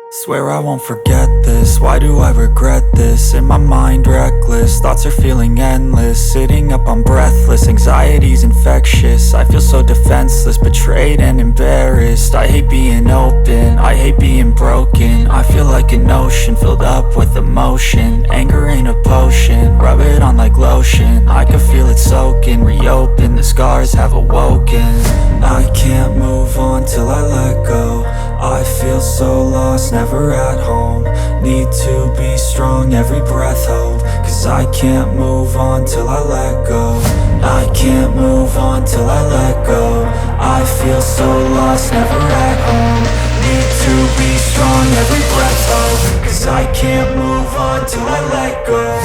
Swear I won't forget this, why do I regret this? In my mind reckless, thoughts are feeling endless. Sitting up I'm breathless, anxiety's infectious. I feel so defenseless, betrayed and embarrassed. I hate being open, I hate being broken. I feel like an ocean filled up with emotion. Anger ain't a potion, rub it on like lotion. I can feel it soaking, reopen, the scars have awoken. I can't move on till I let go. I feel so lost, never at home. Need to be strong, every breath hope. Cause I can't move on till I let go. I can't move on till I let go. I feel so lost, never at home. Need to be strong, every breath hope. Cause I can't move on till I let go.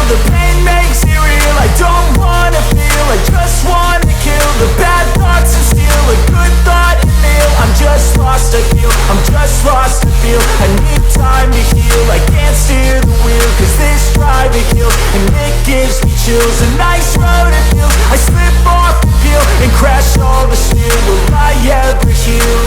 The pain makes it real, I don't wanna feel, I just wanna kill the bad thoughts and steal a good thought and feel. I'm just lost, I feel, I'm just lost, I feel. I need time to heal, I can't steer the wheel. Cause this drive it kills, and it gives me chills. A nice road it feels, I slip off the peel and crash all the steel. Will I ever heal?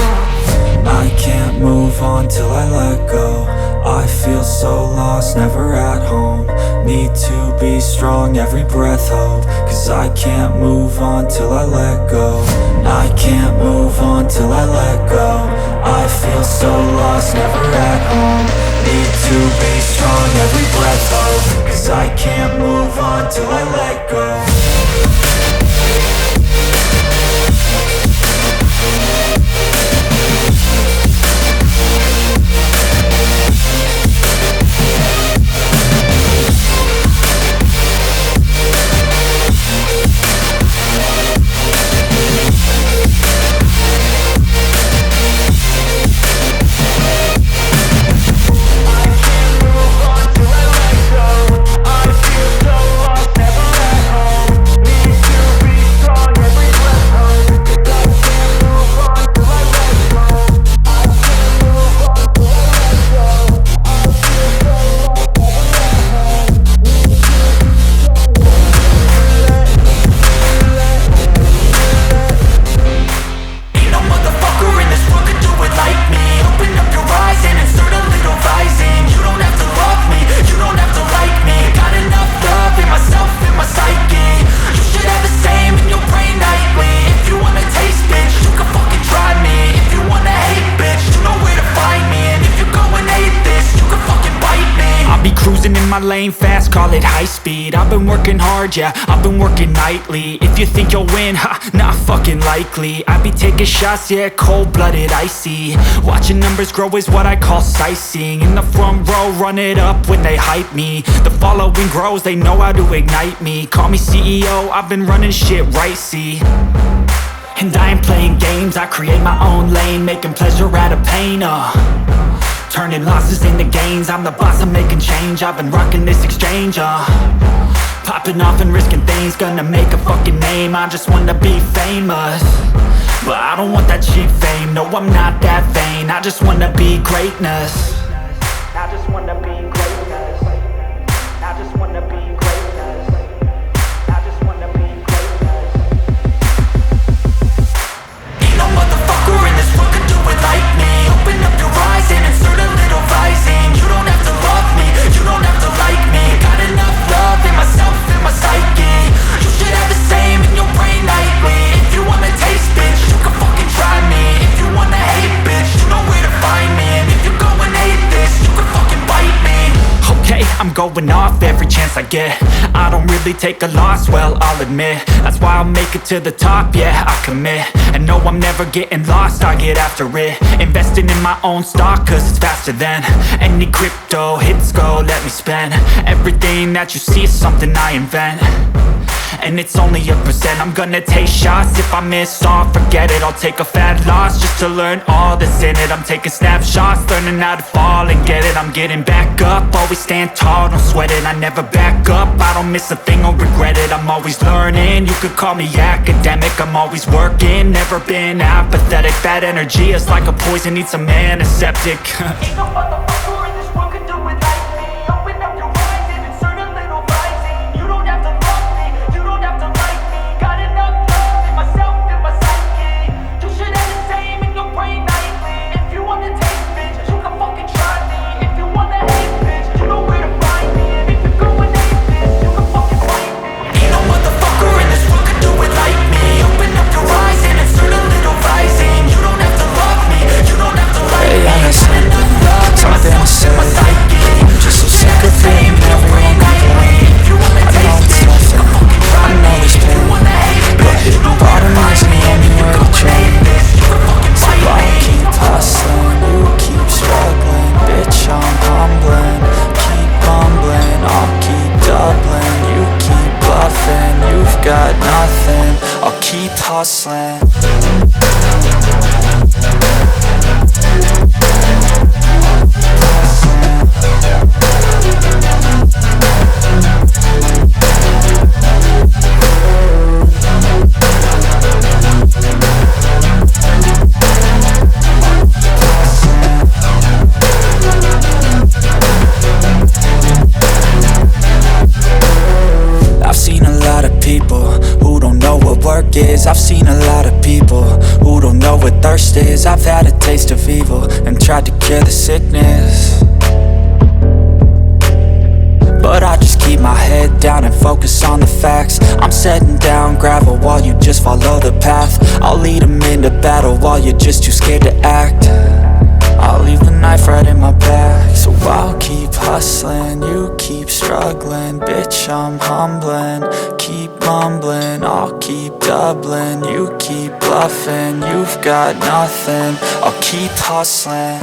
I can't move on till I let go. I feel so lost, never at home. Need to be strong, every breath hope. Cause I can't move on till I let go. I can't move on till I let go. I feel so lost, never at home. Need to be strong, every breath hope. Cause I can't move on till I let go. Lane fast, call it high speed. I've been working hard, yeah, I've been working nightly. If you think you'll win, ha, not fucking likely. I be taking shots, yeah, cold-blooded, icy. Watching numbers grow is what I call sightseeing. In the front row, run it up when they hype me. The following grows, they know how to ignite me. Call me CEO, I've been running shit right, see. And I ain't playing games, I create my own lane. Making pleasure out of pain, turning losses into gains. I'm the boss, I'm making change. I've been rocking this exchange, popping off and risking things. Gonna make a fucking name, I just wanna be famous. But I don't want that cheap fame, no I'm not that vain. I just wanna be greatness. I just wanna be greatness. I just wanna be greatness. I just wanna be greatness. Ain't no motherfucker in this world can do it like me. Open up your eyes and insert a little rising. You don't have to love me, you don't have to like me. Got enough love in myself and my psyche. You should have the same in your brain nightly. If you wanna taste, bitch, you can fucking try me. If you wanna hate, bitch, you know where to find me. And if you go and hate this, you can fucking bite me. Okay, I'm going off every chance I get. I don't really take a loss, well, I'll admit. That's why I'll make it to the top, yeah, I commit. And no, I'm never getting lost, I get after it. Investing in my own stock, cause it's faster than any crypto hits go, let me spend. Everything that you see is something I invent. and it's only a percent. I'm gonna take shots, if I miss all, forget it. I'll take a fat loss just to learn all that's in it. I'm taking snapshots, learning how to fall and get it. I'm getting back up, always stand tall, don't sweat it. I never back up, I don't miss a thing or regret it. I'm always learning, you could call me academic. I'm always working, never been apathetic. Bad energy is like a poison, needs some antiseptic. Ain't no motherfucker in this world could do it like me. Open up your eyes and insert a little rising. You don't have to love me, you don't have to like me. Got enough love in myself and my psyche. You should have the same in your brain nightly. If you wanna taste, bitch, you can fucking try me. If you wanna hate, bitch, you know where to find me. And if you're going ape, bitch, you can fucking fight me. Ain't no motherfucker in this world could do it like me. Open up your eyes and insert a little rising. You don't have to love me, you don't have to like me. I got something to say. I'm just so sick of being everyone complaining. I know it's nothing, I know it's pain, but hitting bottom is the only way to change. So I'll keep hustling, you keep struggling. Bitch, I'm humbling, keep bumbling. I'll keep doubling, you keep bluffing. You've got nothing, I'll keep hustling. I've seen a lot of people who don't know what work is. I've seen a lot of people who don't know what thirst is. I've had a taste of evil and tried to cure the sickness, but I just keep my head down and focus on the facts. I'm setting down gravel while you just follow the path. I'll lead them into battle while you're just too scared to act. I'll leave the knife right in my back. So I'll keep hustling, you keep struggling. Bitch, I'm humbling, keep mumbling. I'll keep doubling, you keep bluffing. You've got nothing, I'll keep hustling.